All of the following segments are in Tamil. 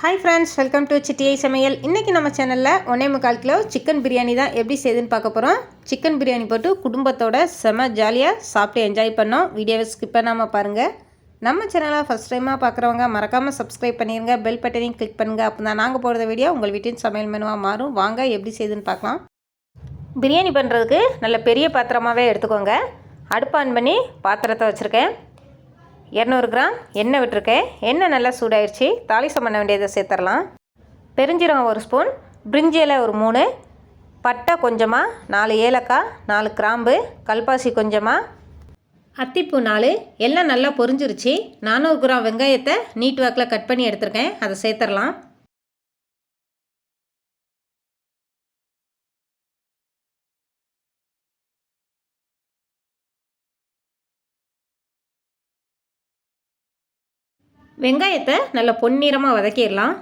ஹாய் ஃப்ரெண்ட்ஸ், வெல்கம் டு சிட்டியை சமையல். இன்றைக்கி நம்ம சேனலில் 1.25 கிலோ சிக்கன் பிரியாணி தான் எப்படி செய்யுதுன்னு பார்க்க போகிறோம். சிக்கன் பிரியாணி போட்டு குடும்பத்தோட செம ஜாலியாக சாப்பிட்டு என்ஜாய் பண்ணோம். வீடியோவை ஸ்கிப் பண்ணாமல் பாருங்கள். நம்ம சேனலை ஃபஸ்ட் டைமாக பார்க்குறவங்க மறக்காமல் சப்ஸ்கிரைப் பண்ணிடுங்க, பெல் பட்டனையும் கிளிக் பண்ணுங்கள். அப்போ தான் நாங்கள் போடுற வீடியோ உங்கள் வீட்டின் சமையல் மெனுவாக மாறும். வாங்க எப்படி செய்யுதுன்னு பார்க்கலாம். பிரியாணி பண்ணுறதுக்கு நல்ல பெரிய பாத்திரமாகவே எடுத்துக்கோங்க. அடுப்பு ஆன் பண்ணி பாத்திரத்தை வச்சுருக்கேன். 200 கிராம் எண்ணெய் விட்டுருக்கேன். எண்ணெய் நல்லா சூடாயிடுச்சு. தாளிசம் பண்ண வேண்டியதை சேர்த்துடலாம். பெருஞ்சீரகம் 1 ஸ்பூன், பிரிஞ்சி இலை ஒரு 3, பட்டை கொஞ்சமாக, 4 ஏலக்காய், 4 கிராம்பு, கல்பாசி கொஞ்சமாக, அத்திப்பூ 4. எல்லாம் நல்லா பொரிஞ்சிருச்சு. 400 கிராம் வெங்காயத்தை நீட் வாக்கில் கட் பண்ணி எடுத்துருக்கேன். அதை சேர்த்துடலாம். வெங்காயத்தை நல்லா பொன்னிறமாக வதக்கிடலாம்.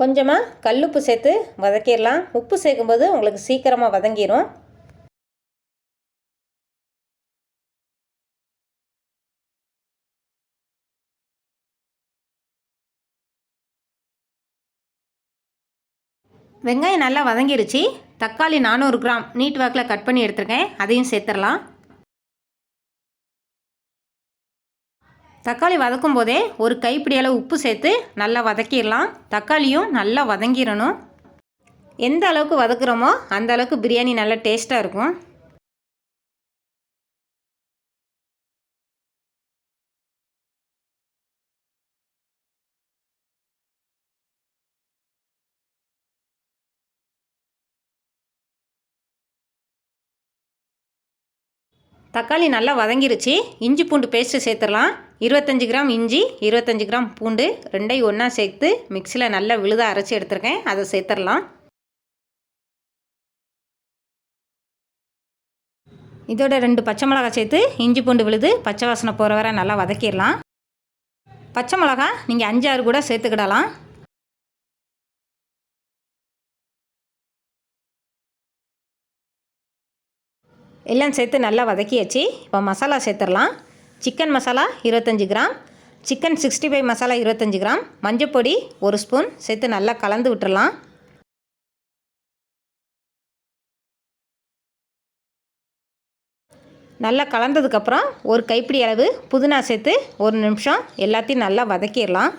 கொஞ்சமாக கல்லுப்பு சேர்த்து வதக்கிடலாம். உப்பு சேர்க்கும்போது உங்களுக்கு சீக்கிரமாக வதங்கிடும். வெங்காயம் நல்லா வதங்கிருச்சு. தக்காளி 400 கிராம் நீட் வாக்கில் கட் பண்ணி எடுத்துருக்கேன். அதையும் சேர்த்துடலாம். தக்காளி வதக்கும் போதே ஒரு கைப்பிடி அளவு உப்பு சேர்த்து நல்லா வதக்கிடலாம். தக்காளியும் நல்லா வதங்கிடணும். எந்த அளவுக்கு வதக்குறோமோ அந்த அளவுக்கு பிரியாணி நல்லா டேஸ்ட்டாக இருக்கும். தக்காளி நல்லா வதங்கிருச்சு. இஞ்சி பூண்டு பேஸ்ட்டு சேர்த்துடலாம். 25 கிராம் இஞ்சி, 25 கிராம் பூண்டு ரெண்டையும் ஒன்றா சேர்த்து மிக்சியில் நல்லா விழுதாக அரைச்சி எடுத்துருக்கேன். அதை சேர்த்துடலாம். இதோட 2 பச்சை மிளகாய் சேர்த்து இஞ்சி பூண்டு விழுது பச்சை வாசனை போகிற வரை நல்லா வதக்கிடலாம். பச்சை மிளகாய் நீங்கள் 5-6 கூட சேர்த்துக்கிடலாம். எல்லாம் சேர்த்து நல்லா வதக்கியாச்சு. இப்போ மசாலா சேர்த்துடலாம். Chicken masala 25 gram, chicken 65 masala 25 gram, மஞ்சப்பொடி 1 ஸ்பூன் சேர்த்து நல்லா கலந்து விட்டுடலாம். நல்லா கலந்ததுக்கப்புறம் ஒரு கைப்பிடி அளவு புதினா சேர்த்து 1 நிமிஷம் எல்லாத்தையும் நல்லா வதக்கிடலாம்.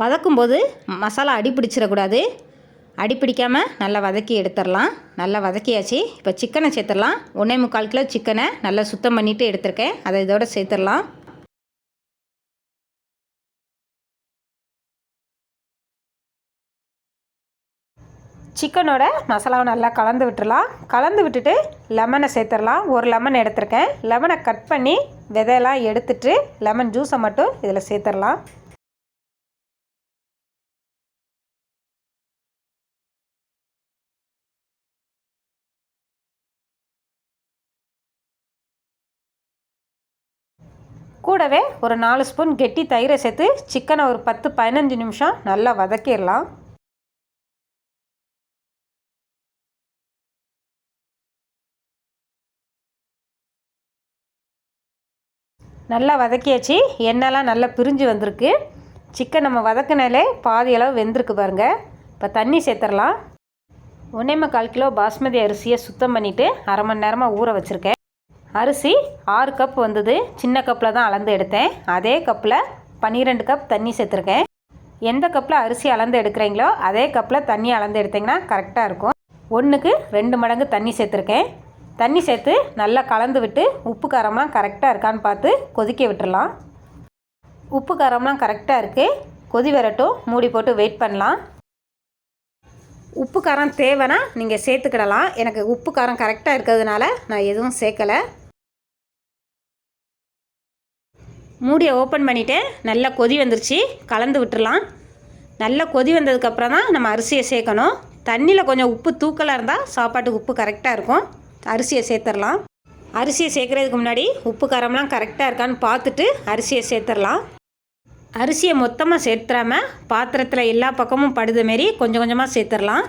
வதக்கும்போது மசாலா அடி பிடிச்சிடக்கூடாது. அடி பிடிக்காமல் நல்லா வதக்கி எடுத்துடலாம். நல்லா வதக்கியாச்சு. இப்போ சிக்கனை சேர்த்துடலாம். 1.25 கிலோ சிக்கனை நல்லா சுத்தம் பண்ணிவிட்டு எடுத்துருக்கேன். அதை இதோட சேர்த்துடலாம். சிக்கனோட மசாலாவை நல்லா கலந்து விட்டுடலாம். கலந்து விட்டுட்டு லெமனை சேர்த்துடலாம். ஒரு லெமன் எடுத்துருக்கேன். லெமனை கட் பண்ணி விதையெல்லாம் எடுத்துட்டு லெமன் ஜூஸை மட்டும் இதில் சேர்த்துடலாம். கூடவே ஒரு 4 ஸ்பூன் கெட்டி தயிரை சேர்த்து சிக்கனை ஒரு 10-15 நிமிஷம் நல்லா வதக்கிடலாம். நல்லா வதக்கியாச்சு. எண்ணெய்லாம் நல்லா பிரிஞ்சு வந்திருக்கு. சிக்கன் நம்ம வதக்கினாலே பாதி அளவு வெந்திருக்கு பாருங்கள். இப்போ தண்ணி சேர்த்துடலாம். 1.25 கிலோ பாஸ்மதி அரிசியை சுத்தம் பண்ணிவிட்டு அரை மணி நேரமாக ஊற வச்சுருக்கேன். அரிசி 6 கப் வந்தது. சின்ன கப்பில் தான் அளந்து எடுத்தேன். அதே கப்பில் 12 கப் தண்ணி சேர்த்துருக்கேன். எந்த கப்பில் அரிசி அளந்து எடுக்கிறீங்களோ அதே கப்பில் தண்ணி அளந்து எடுத்திங்கன்னா கரெக்டாக இருக்கும். 1க்கு 2 மடங்கு தண்ணி சேர்த்துருக்கேன். தண்ணி சேர்த்து நல்லா கலந்து விட்டு உப்பு காரம்லாம் கரெக்டாக இருக்கான்னு பார்த்து கொதிக்க விட்டுடலாம். உப்பு காரம்லாம் கரெக்டாக இருக்குது. கொதி வரட்டும். மூடி போட்டு வெயிட் பண்ணலாம். உப்பு காரம் தேவைன்னா நீங்கள் சேர்த்துக்கிடலாம். எனக்கு உப்பு காரம் கரெக்டாக இருக்கிறதுனால நான் எதுவும் சேர்க்கலை. மூடியை ஓப்பன் பண்ணிவிட்டேன். நல்லா கொதி வந்துருச்சு. கலந்து விட்டுடலாம். நல்லா கொதி வந்ததுக்கப்புறம் தான் நம்ம அரிசியை சேர்க்கணும். தண்ணியில் கொஞ்சம் உப்பு தூக்கலாக இருந்தால் சாப்பாட்டுக்கு உப்பு கரெக்டாக இருக்கும். அரிசியை சேர்த்துடலாம். அரிசியை சேர்க்குறதுக்கு முன்னாடி உப்பு காரம்லாம் கரெக்டாக இருக்கான்னு பார்த்துட்டு அரிசியை சேர்த்துடலாம். அரிசியை மொத்தமாக சேர்த்துறாம பாத்திரத்தில் எல்லா பக்கமும் படுத மாரி கொஞ்சம் கொஞ்சமாக சேர்த்துடலாம்.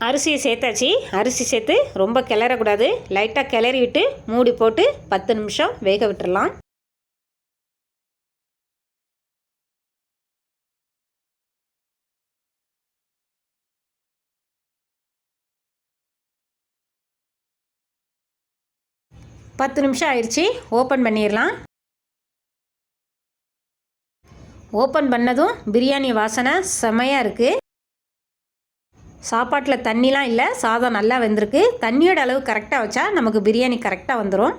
அரிசியை சேர்த்தாச்சு. அரிசி சேர்த்து ரொம்ப கிளறக்கூடாது. லைட்டாக கிளறி விட்டு மூடி போட்டு 10 நிமிஷம் வேக விட்டுடலாம். பத்து நிமிஷம் ஆயிடுச்சு. ஓப்பன் பண்ணிடலாம். ஓப்பன் பண்ணதும் பிரியாணி வாசனை செமையாக இருக்குது. சாப்பாட்டில் தண்ணிலாம் இல்லை, சாதம் நல்லா வெந்திருக்கு. தண்ணியோட அளவு கரெக்டாக வச்சா நமக்கு பிரியாணி கரெக்டாக வந்துடும்.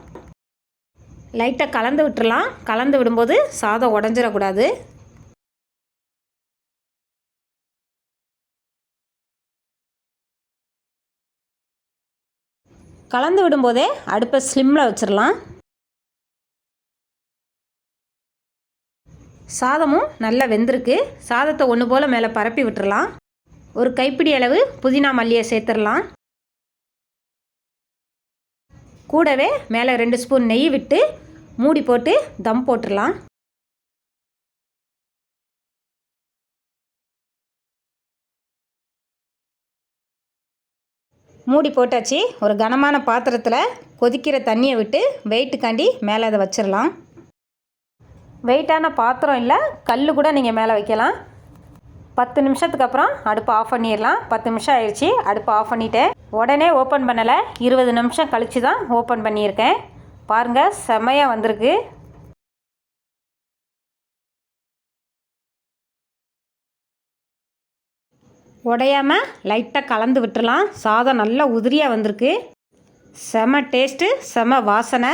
லைட்டாக கலந்து விட்டுறலாம். கலந்து விடும்போது சாதம் உடஞ்சிடக்கூடாது. கலந்து விடும்போதே அடுப்பை ஸ்லிம்மில் வச்சிடலாம். சாதமும் நல்லா வெந்திருக்கு. சாதத்தை ஒன்று போல் மேலே பரப்பி விட்டுறலாம். ஒரு கைப்பிடி அளவு புதினா மல்லியை சேர்த்துடலாம். கூடவே மேலே 2 ஸ்பூன் நெய் விட்டு மூடி போட்டு தம் போட்டுடலாம். மூடி போட்டாச்சு. ஒரு கனமான பாத்திரத்தில் கொதிக்கிற தண்ணியை விட்டு வெயிட்டுக்காண்டி மேலே அதை வச்சிடலாம். வெயிட்டான பாத்திரம் இல்லை, கல் கூட நீங்கள் மேலே வைக்கலாம். 10 நிமிஷத்துக்கு அப்புறம் அடுப்பை ஆஃப் பண்ணிடலாம். 10 நிமிஷம் ஆயிடுச்சு. அடுப்பை ஆஃப் பண்ணிவிட்டேன். உடனே ஓப்பன் பண்ணலை, 20 நிமிஷம் கழித்து தான் ஓப்பன் பண்ணியிருக்கேன். பாருங்கள், செமையாக வந்திருக்கு. உடையாமல் லைட்டாக கலந்து விட்டுறலாம். சாதம் நல்லா உதிரியாக வந்திருக்கு. செம டேஸ்ட்டு, செம வாசனை.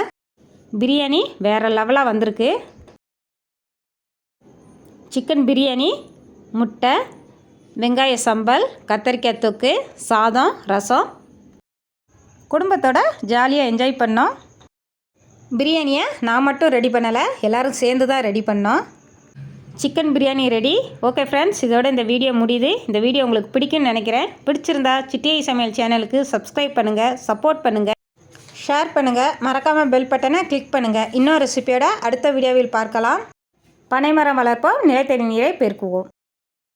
பிரியாணி வேறு லெவலாக வந்திருக்கு. சிக்கன் பிரியாணி, முட்டை, வெங்காய சம்பல், கத்தரிக்காய் தொக்கு, சாதம், ரசம். குடும்பத்தோட ஜாலியாக என்ஜாய் பண்ணோம். பிரியாணியை நான் மட்டும் ரெடி பண்ணலை, எல்லோரும் சேர்ந்து தான் ரெடி பண்ணோம். Chicken biryani ready. Okay friends, இதோட இந்த வீடியோ முடியுது. இந்த வீடியோ உங்களுக்கு பிடிக்கும்னு நினைக்கிறேன். பிடிச்சிருந்தா சிட்டியை சமையல் சேனலுக்கு சப்ஸ்கிரைப் பண்ணுங்கள், சப்போர்ட் பண்ணுங்கள், ஷேர் பண்ணுங்கள். மறக்காமல் பெல் பட்டனை கிளிக் பண்ணுங்கள். இன்னொரு ரெசிபியோட அடுத்த வீடியோவில் பார்க்கலாம். பனைமரம் வளர்ப்போம், நிலத்தடி நீரை பெருக்குவோம்.